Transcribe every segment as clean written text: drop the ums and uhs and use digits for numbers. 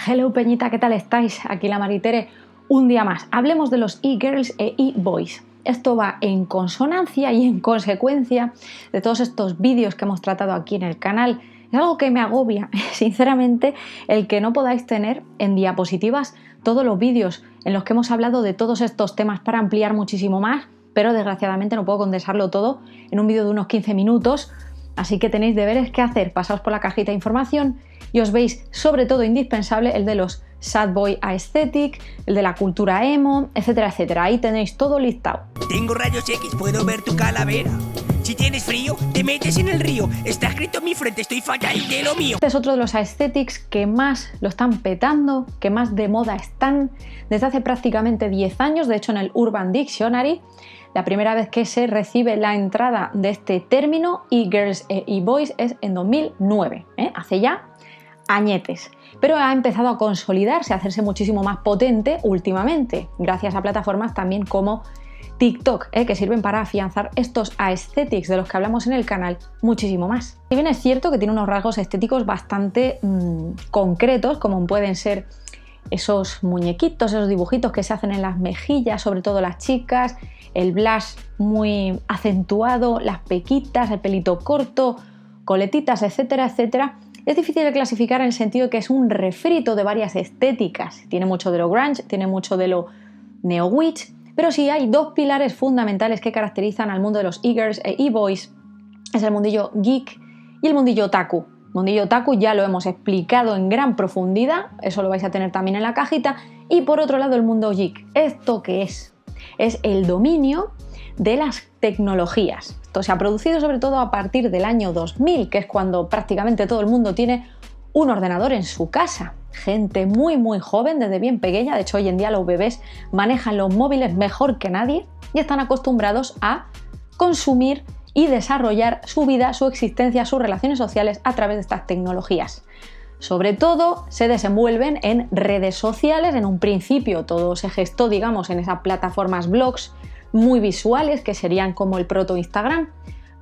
Hello Peñita, ¿qué tal estáis? Aquí la Maritere, un día más. Hablemos de los e-girls e e-boys. Esto va en consonancia y en consecuencia de todos estos vídeos que hemos tratado aquí en el canal. Es algo que me agobia, sinceramente, el que no podáis tener en diapositivas todos los vídeos en los que hemos hablado de todos estos temas para ampliar muchísimo más, pero desgraciadamente no puedo condensarlo todo en un vídeo de unos 15 minutos, así que tenéis deberes que hacer. Pasaos por la cajita de información y os veis sobre todo indispensable el de los sad boy aesthetic, el de la cultura emo, etcétera, etcétera. Ahí tenéis todo listado. Tengo rayos X, puedo ver tu calavera. Si tienes frío, te metes en el río. Está escrito en mi frente, estoy fatal de lo mío. Este es otro de los aesthetics que más lo están petando, que más de moda están desde hace prácticamente 10 años. De hecho, en el Urban Dictionary, la primera vez que se recibe la entrada de este término, e-girls e e-boys, es en 2009, hace ya añetes. Pero ha empezado a consolidarse, a hacerse muchísimo más potente últimamente, gracias a plataformas también como TikTok, que sirven para afianzar estos aesthetics de los que hablamos en el canal muchísimo más. Si bien es cierto que tiene unos rasgos estéticos bastante concretos, como pueden ser esos muñequitos, esos dibujitos que se hacen en las mejillas, sobre todo las chicas, el blush muy acentuado, las pequitas, el pelito corto, coletitas, etcétera, etcétera. Es difícil de clasificar en el sentido de que es un refrito de varias estéticas. Tiene mucho de lo grunge, tiene mucho de lo neo-witch, pero sí hay dos pilares fundamentales que caracterizan al mundo de los e-girls e e-boys. Es el mundillo geek y el mundillo otaku. El mundillo otaku ya lo hemos explicado en gran profundidad, eso lo vais a tener también en la cajita. Y por otro lado el mundo geek. ¿Esto qué es? Es el dominio de las tecnologías. Esto se ha producido sobre todo a partir del año 2000, que es cuando prácticamente todo el mundo tiene un ordenador en su casa. Gente muy joven, desde bien pequeña. De hecho, hoy en día los bebés manejan los móviles mejor que nadie y están acostumbrados a consumir y desarrollar su vida, su existencia, sus relaciones sociales a través de estas tecnologías. Sobre todo se desenvuelven en redes sociales. En un principio todo se gestó, digamos, en esas plataformas blogs muy visuales que serían como el proto Instagram,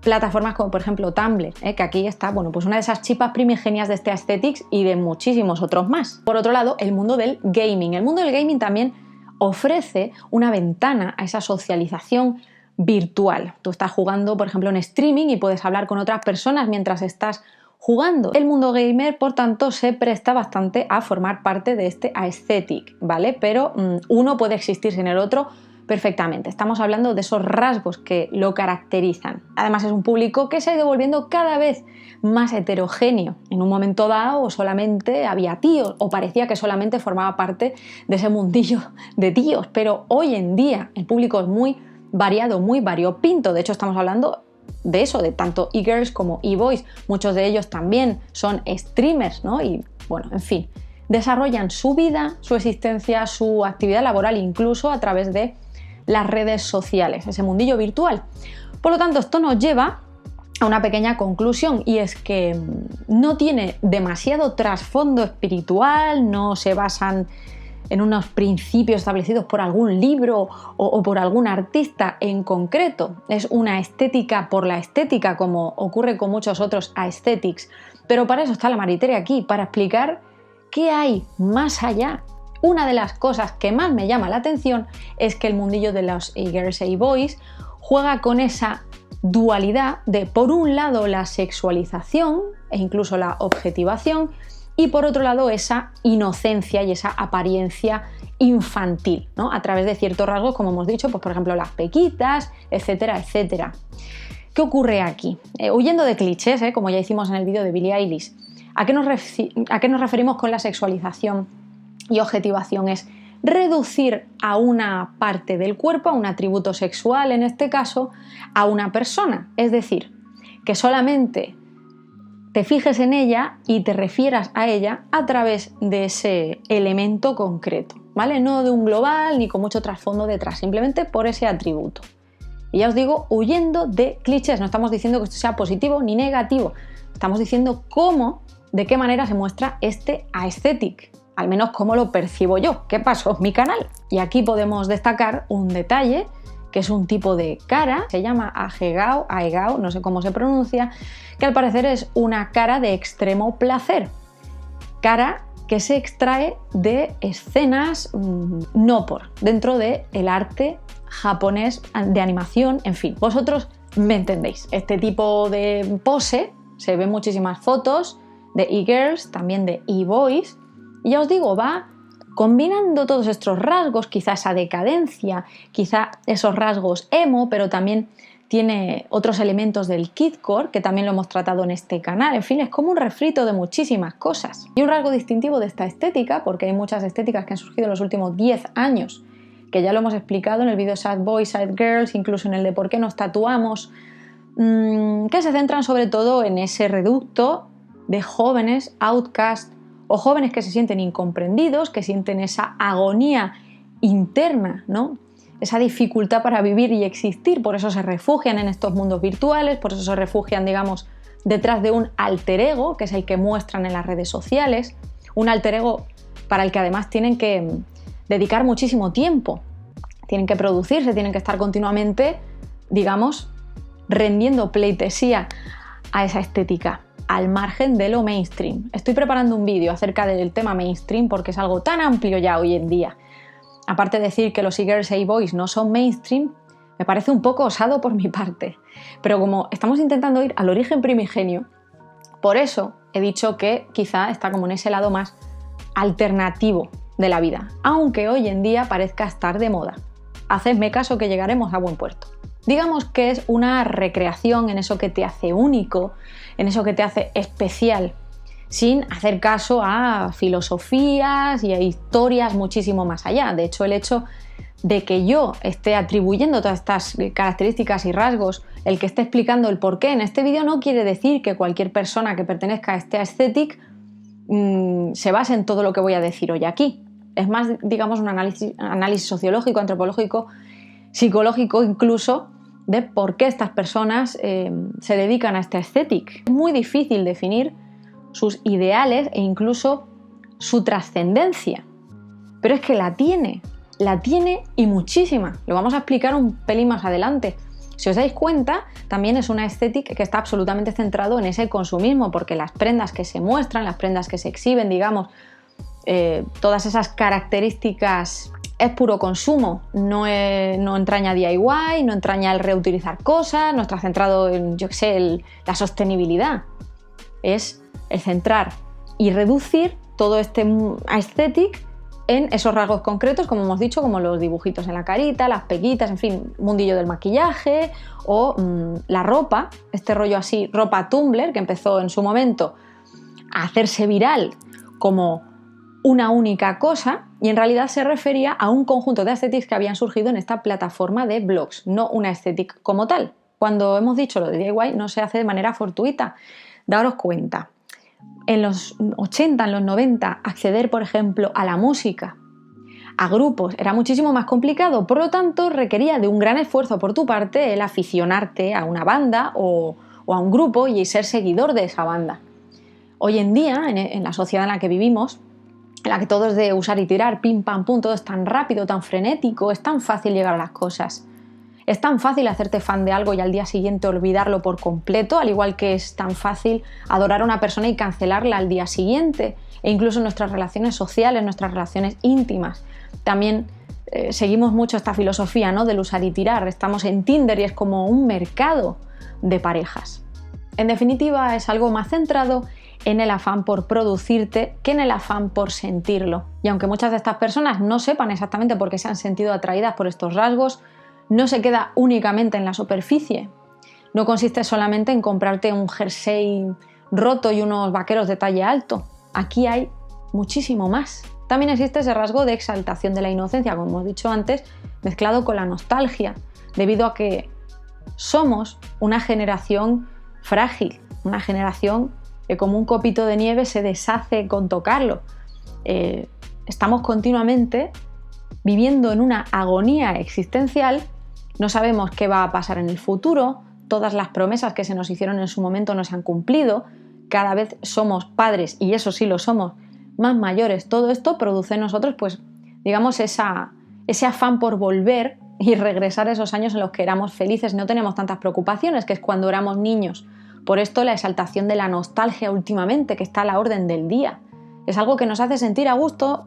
plataformas como por ejemplo Tumblr, que aquí está, bueno, pues una de esas chipas primigenias de este aesthetics y de muchísimos otros más. Por otro lado, el mundo del gaming. El mundo del gaming también ofrece una ventana a esa socialización virtual. Tú estás jugando, por ejemplo, en streaming y puedes hablar con otras personas mientras estás jugando. El mundo gamer, por tanto, se presta bastante a formar parte de este aesthetic, ¿vale? Pero uno puede existir sin el otro perfectamente. Estamos hablando de esos rasgos que lo caracterizan. Además es un público que se ha ido volviendo cada vez más heterogéneo. En un momento dado solamente había tíos o parecía que solamente formaba parte de ese mundillo de tíos, pero hoy en día el público es muy variado, muy variopinto. De hecho estamos hablando de eso, de tanto e-girls como e-boys. Muchos de ellos también son streamers, ¿no? Y bueno, en fin, desarrollan su vida, su existencia, su actividad laboral incluso a través de las redes sociales, ese mundillo virtual. Por lo tanto, esto nos lleva a una pequeña conclusión y es que no tiene demasiado trasfondo espiritual, no se basan en unos principios establecidos por algún libro o por algún artista en concreto. Es una estética por la estética, como ocurre con muchos otros aesthetics. Pero para eso está la Maritere aquí, para explicar qué hay más allá. Una de las cosas que más me llama la atención es que el mundillo de los e-girls e e-boys juega con esa dualidad de, por un lado, la sexualización e incluso la objetivación, y por otro lado esa inocencia y esa apariencia infantil, ¿no? A través de ciertos rasgos, como hemos dicho, pues por ejemplo las pequitas, etcétera, etcétera. ¿Qué ocurre aquí? Huyendo de clichés, como ya hicimos en el vídeo de Billie Eilish, ¿a qué nos referimos con la sexualización y objetivación? Es reducir a una parte del cuerpo, a un atributo sexual en este caso, a una persona. Es decir, que solamente te fijes en ella y te refieras a ella a través de ese elemento concreto, ¿vale? No de un global ni con mucho trasfondo detrás, simplemente por ese atributo. Y ya os digo, huyendo de clichés, no estamos diciendo que esto sea positivo ni negativo, estamos diciendo cómo, de qué manera se muestra este aesthetic, al menos cómo lo percibo yo. ¿Qué pasó? Mi canal. Y aquí podemos destacar un detalle, que es un tipo de cara, se llama aegao, no sé cómo se pronuncia, que al parecer es una cara de extremo placer. Cara que se extrae de escenas Nopor, dentro del arte japonés de animación, en fin, vosotros me entendéis. Este tipo de pose se ven muchísimas fotos de e-girls, también de e-boys, y ya os digo, va combinando todos estos rasgos, quizá esa decadencia, quizá esos rasgos emo, pero también tiene otros elementos del kidcore, que también lo hemos tratado en este canal. En fin, es como un refrito de muchísimas cosas. Y un rasgo distintivo de esta estética, porque hay muchas estéticas que han surgido en los últimos 10 años, que ya lo hemos explicado en el vídeo Sad Boys, Sad Girls, incluso en el de por qué nos tatuamos, que se centran sobre todo en ese reducto de jóvenes outcast o jóvenes que se sienten incomprendidos, que sienten esa agonía interna, ¿no? Esa dificultad para vivir y existir, por eso se refugian en estos mundos virtuales, por eso se refugian, digamos, detrás de un alter ego, que es el que muestran en las redes sociales, un alter ego para el que además tienen que dedicar muchísimo tiempo, tienen que producirse, tienen que estar continuamente, digamos, rendiendo pleitesía a esa estética, al margen de lo mainstream. Estoy preparando un vídeo acerca del tema mainstream porque es algo tan amplio ya hoy en día. Aparte de decir que los e-girls e e-boys no son mainstream, me parece un poco osado por mi parte. Pero como estamos intentando ir al origen primigenio, por eso he dicho que quizá está como en ese lado más alternativo de la vida, aunque hoy en día parezca estar de moda. Hacedme caso que llegaremos a buen puerto. Digamos que es una recreación en eso que te hace único, en eso que te hace especial, sin hacer caso a filosofías y a historias muchísimo más allá. De hecho, el hecho de que yo esté atribuyendo todas estas características y rasgos, el que esté explicando el porqué en este vídeo, no quiere decir que cualquier persona que pertenezca a este aesthetic se base en todo lo que voy a decir hoy aquí. Es más, digamos, un análisis sociológico, antropológico, psicológico incluso, de por qué estas personas se dedican a este aesthetic. Es muy difícil definir sus ideales e incluso su trascendencia, pero es que la tiene y muchísima. Lo vamos a explicar un pelín más adelante. Si os dais cuenta, también es una aesthetic que está absolutamente centrado en ese consumismo, porque las prendas que se muestran, las prendas que se exhiben, digamos, todas esas características es puro consumo, no entraña DIY, no entraña el reutilizar cosas, no está centrado en, yo qué sé, la sostenibilidad. Es el centrar y reducir todo este aesthetic en esos rasgos concretos, como hemos dicho, como los dibujitos en la carita, las peguitas, en fin, mundillo del maquillaje o la ropa, este rollo así, ropa Tumblr, que empezó en su momento a hacerse viral como una única cosa y en realidad se refería a un conjunto de aesthetics que habían surgido en esta plataforma de blogs, no una aesthetic como tal. Cuando hemos dicho lo de DIY no se hace de manera fortuita. Daros cuenta, en los 80, en los 90, acceder, por ejemplo, a la música, a grupos, era muchísimo más complicado, por lo tanto requería de un gran esfuerzo por tu parte el aficionarte a una banda o a un grupo y ser seguidor de esa banda. Hoy en día, en la sociedad en la que vivimos, en la que todo es de usar y tirar, pim, pam, pum, todo es tan rápido, tan frenético, es tan fácil llegar a las cosas. Es tan fácil hacerte fan de algo y al día siguiente olvidarlo por completo, al igual que es tan fácil adorar a una persona y cancelarla al día siguiente, e incluso en nuestras relaciones sociales, nuestras relaciones íntimas. También seguimos mucho esta filosofía, ¿no?, del usar y tirar. Estamos en Tinder y es como un mercado de parejas. En definitiva, es algo más centrado en el afán por producirte que en el afán por sentirlo. Y aunque muchas de estas personas no sepan exactamente por qué se han sentido atraídas por estos rasgos, no se queda únicamente en la superficie. No consiste solamente en comprarte un jersey roto y unos vaqueros de talle alto. Aquí hay muchísimo más. También existe ese rasgo de exaltación de la inocencia, como hemos dicho antes, mezclado con la nostalgia, debido a que somos una generación frágil, una generación que como un copito de nieve se deshace con tocarlo. Estamos continuamente viviendo en una agonía existencial, no sabemos qué va a pasar en el futuro, todas las promesas que se nos hicieron en su momento no se han cumplido, cada vez somos padres, y eso sí lo somos, más mayores. Todo esto produce en nosotros, pues, digamos, ese afán por volver y regresar a esos años en los que éramos felices, no tenemos tantas preocupaciones, que es cuando éramos niños. Por esto la exaltación de la nostalgia últimamente, que está a la orden del día. Es algo que nos hace sentir a gusto,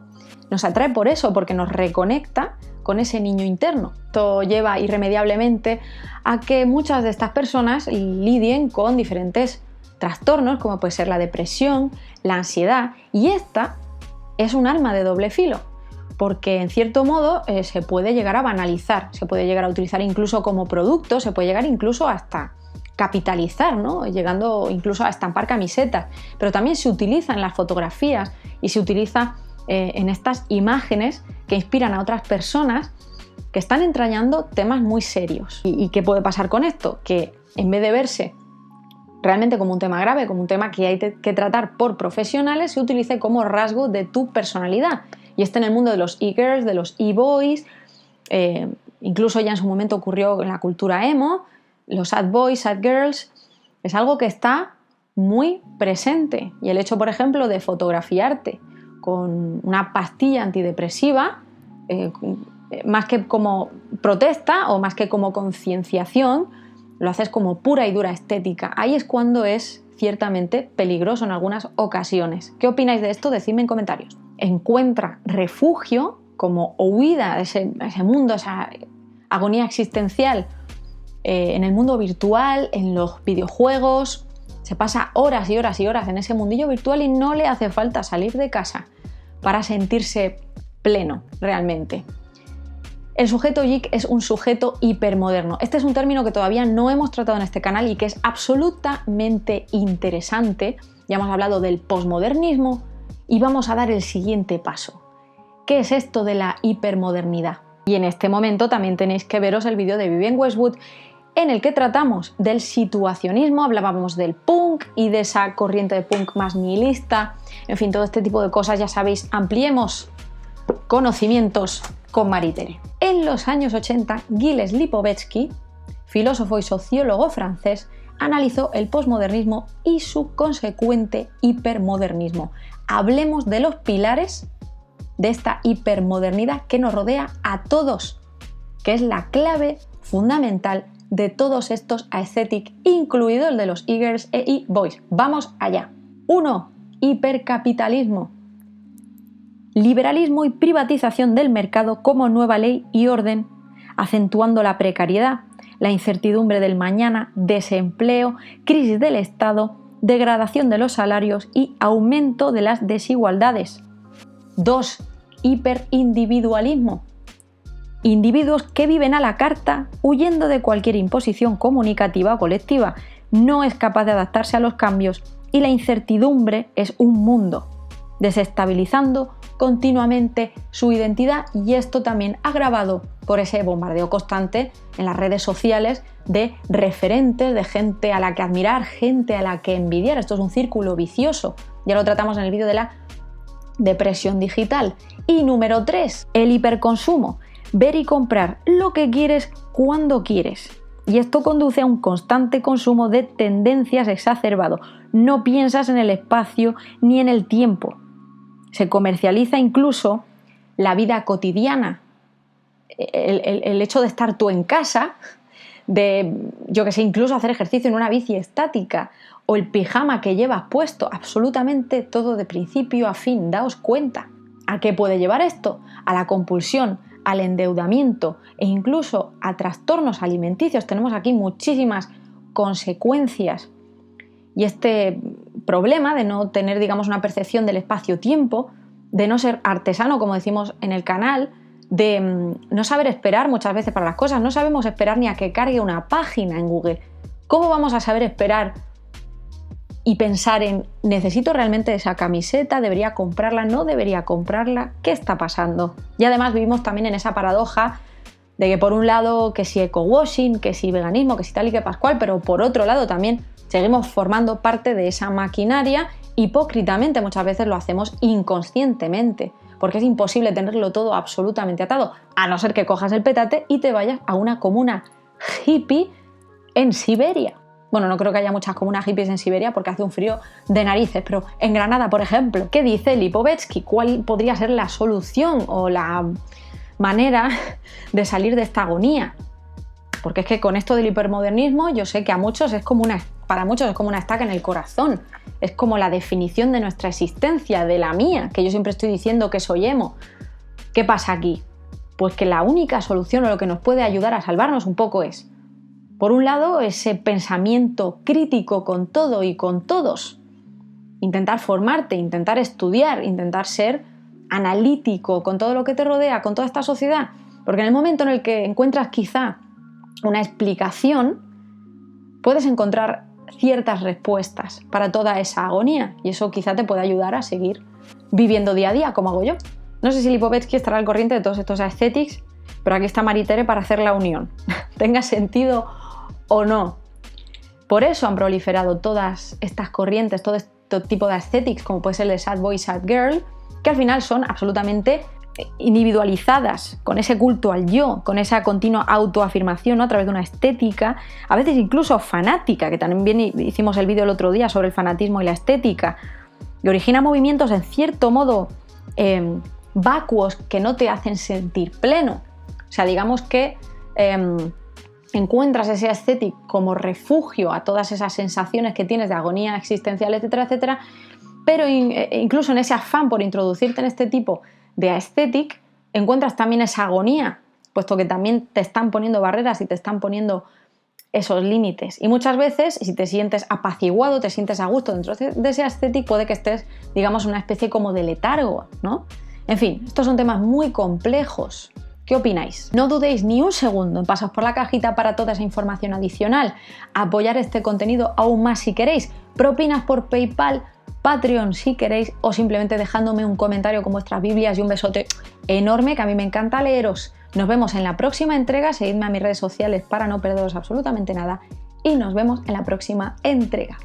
nos atrae por eso, porque nos reconecta con ese niño interno. Esto lleva irremediablemente a que muchas de estas personas lidien con diferentes trastornos, como puede ser la depresión, la ansiedad, y esta es un arma de doble filo, porque en cierto modo se puede llegar a banalizar, se puede llegar a utilizar incluso como producto, se puede llegar incluso hasta capitalizar, ¿no? Llegando incluso a estampar camisetas, pero también se utiliza en las fotografías y se utiliza en estas imágenes que inspiran a otras personas que están entrañando temas muy serios. ¿Y qué puede pasar con esto? Que en vez de verse realmente como un tema grave, como un tema que hay que tratar por profesionales, se utilice como rasgo de tu personalidad. Y en el mundo de los e-girls, de los e-boys, incluso ya en su momento ocurrió en la cultura emo, los sad boys, sad girls, es algo que está muy presente. Y el hecho, por ejemplo, de fotografiarte con una pastilla antidepresiva, más que como protesta o más que como concienciación, lo haces como pura y dura estética. Ahí es cuando es ciertamente peligroso en algunas ocasiones. ¿Qué opináis de esto? Decidme en comentarios. Encuentra refugio como huida de ese mundo, esa agonía existencial en el mundo virtual, en los videojuegos. Se pasa horas y horas y horas en ese mundillo virtual y no le hace falta salir de casa para sentirse pleno realmente. El sujeto geek es un sujeto hipermoderno. Este es un término que todavía no hemos tratado en este canal y que es absolutamente interesante. Ya hemos hablado del posmodernismo y vamos a dar el siguiente paso. ¿Qué es esto de la hipermodernidad? Y en este momento también tenéis que veros el vídeo de Vivienne Westwood en el que tratamos del situacionismo, hablábamos del punk y de esa corriente de punk más nihilista, en fin, todo este tipo de cosas, ya sabéis, ampliemos conocimientos con Maritere. En los años 80, Gilles Lipovetsky, filósofo y sociólogo francés, analizó el posmodernismo y su consecuente hipermodernismo. Hablemos de los pilares de esta hipermodernidad que nos rodea a todos, que es la clave fundamental de todos estos aesthetic, incluido el de los e-girls e e-boys. ¡Vamos allá! 1. Hipercapitalismo. Liberalismo y privatización del mercado como nueva ley y orden, acentuando la precariedad, la incertidumbre del mañana, desempleo, crisis del Estado, degradación de los salarios y aumento de las desigualdades. 2. Hiperindividualismo. Individuos que viven a la carta, huyendo de cualquier imposición comunicativa o colectiva, no es capaz de adaptarse a los cambios y la incertidumbre es un mundo, desestabilizando continuamente su identidad, y esto también agravado por ese bombardeo constante en las redes sociales de referentes, de gente a la que admirar, gente a la que envidiar. Esto es un círculo vicioso, ya lo tratamos en el vídeo de la depresión digital. Y número 3, el hiperconsumo. Ver y comprar lo que quieres cuando quieres. Y esto conduce a un constante consumo de tendencias exacerbado. No piensas en el espacio ni en el tiempo. Se comercializa incluso la vida cotidiana. El hecho de estar tú en casa, de, yo que sé, incluso hacer ejercicio en una bici estática, o el pijama que llevas puesto, absolutamente todo de principio a fin. Daos cuenta. ¿A qué puede llevar esto? A la compulsión, al endeudamiento e incluso a trastornos alimenticios. Tenemos aquí muchísimas consecuencias. Y este problema de no tener, digamos, una percepción del espacio-tiempo, de no ser artesano, como decimos en el canal, de no saber esperar muchas veces para las cosas. No sabemos esperar ni a que cargue una página en Google. ¿Cómo vamos a saber esperar y pensar en ¿necesito realmente esa camiseta? ¿Debería comprarla? ¿No debería comprarla? ¿Qué está pasando? Y además vivimos también en esa paradoja de que por un lado que si eco-washing, que si veganismo, que si tal y que pascual, pero por otro lado también seguimos formando parte de esa maquinaria. Hipócritamente muchas veces lo hacemos inconscientemente, porque es imposible tenerlo todo absolutamente atado, a no ser que cojas el petate y te vayas a una comuna hippie en Siberia. Bueno, no creo que haya muchas comunas hippies en Siberia porque hace un frío de narices, pero en Granada, por ejemplo, ¿qué dice Lipovetsky? ¿Cuál podría ser la solución o la manera de salir de esta agonía? Porque es que con esto del hipermodernismo yo sé que a muchos es como para muchos es como una estaca en el corazón, es como la definición de nuestra existencia, de la mía, que yo siempre estoy diciendo que soy emo. ¿Qué pasa aquí? Pues que la única solución o lo que nos puede ayudar a salvarnos un poco es, por un lado, ese pensamiento crítico con todo y con todos. Intentar formarte, intentar estudiar, intentar ser analítico con todo lo que te rodea, con toda esta sociedad. Porque en el momento en el que encuentras quizá una explicación, puedes encontrar ciertas respuestas para toda esa agonía. Y eso quizá te puede ayudar a seguir viviendo día a día, como hago yo. No sé si Lipovetsky estará al corriente de todos estos aesthetics, pero aquí está Maritere para hacer la unión. Tenga sentido o no. Por eso han proliferado todas estas corrientes, todo este tipo de aesthetics, como puede ser el de Sad Boy, Sad Girl, que al final son absolutamente individualizadas, con ese culto al yo, con esa continua autoafirmación, ¿no? A través de una estética, a veces incluso fanática, que también hicimos el vídeo el otro día sobre el fanatismo y la estética, y origina movimientos en cierto modo vacuos que no te hacen sentir pleno. O sea, digamos que encuentras ese aesthetic como refugio a todas esas sensaciones que tienes de agonía existencial, etcétera, etcétera, pero incluso en ese afán por introducirte en este tipo de aesthetic, encuentras también esa agonía, puesto que también te están poniendo barreras y te están poniendo esos límites. Y muchas veces, si te sientes apaciguado, te sientes a gusto dentro de ese aesthetic, puede que estés, digamos, en una especie como de letargo, ¿no? En fin, estos son temas muy complejos. ¿Qué opináis? No dudéis ni un segundo en pasar por la cajita para toda esa información adicional, apoyar este contenido aún más si queréis, propinas por PayPal, Patreon si queréis, o simplemente dejándome un comentario con vuestras Biblias y un besote enorme, que a mí me encanta leeros. Nos vemos en la próxima entrega, seguidme a mis redes sociales para no perderos absolutamente nada y nos vemos en la próxima entrega.